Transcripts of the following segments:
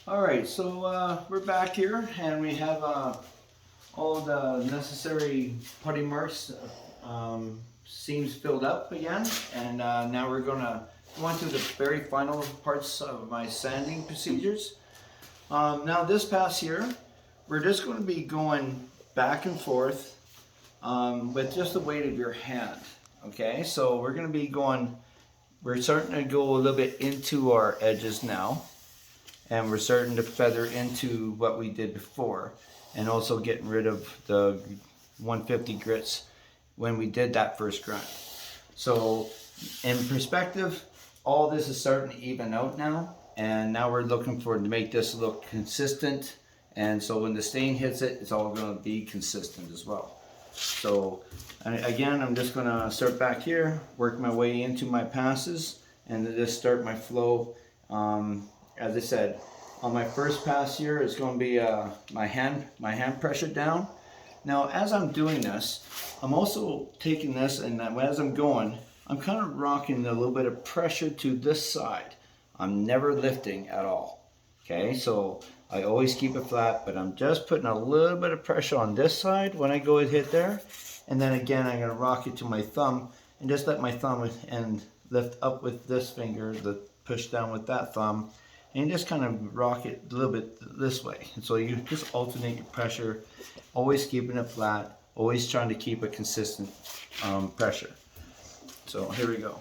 Alright, so we're back here and we have all the necessary putty marks, seams filled up again, and now we're going to go into the very final parts of my sanding procedures. Now this pass here, we're just going to be going back and forth with just the weight of your hand. Okay, so we're going to be going, we're starting to go a little bit into our edges now. And we're starting to feather into what we did before, and also getting rid of the 150 grits when we did that first grind. So in perspective, all this is starting to even out now, and now we're looking for to make this look consistent, and so when the stain hits it, it's all going to be consistent as well. So again, I'm just going to start back here, work my way into my passes, and then just start my flow. As I said, on my first pass here, it's going to be my hand pressure down. Now, as I'm doing this, I'm also taking this, and as I'm going, I'm kind of rocking a little bit of pressure to this side. I'm never lifting at all. Okay, so I always keep it flat, but I'm just putting a little bit of pressure on this side when I go and hit there. And then again, I'm going to rock it to my thumb and just let my thumb and lift up with this finger, the push down with that thumb. And you just kind of rock it a little bit this way. And so you just alternate your pressure, always keeping it flat, always trying to keep a consistent pressure. So here we go.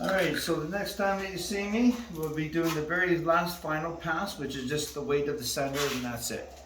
Alright, so the next time that you see me, we'll be doing the very last final pass, which is just the weight of the center, and that's it.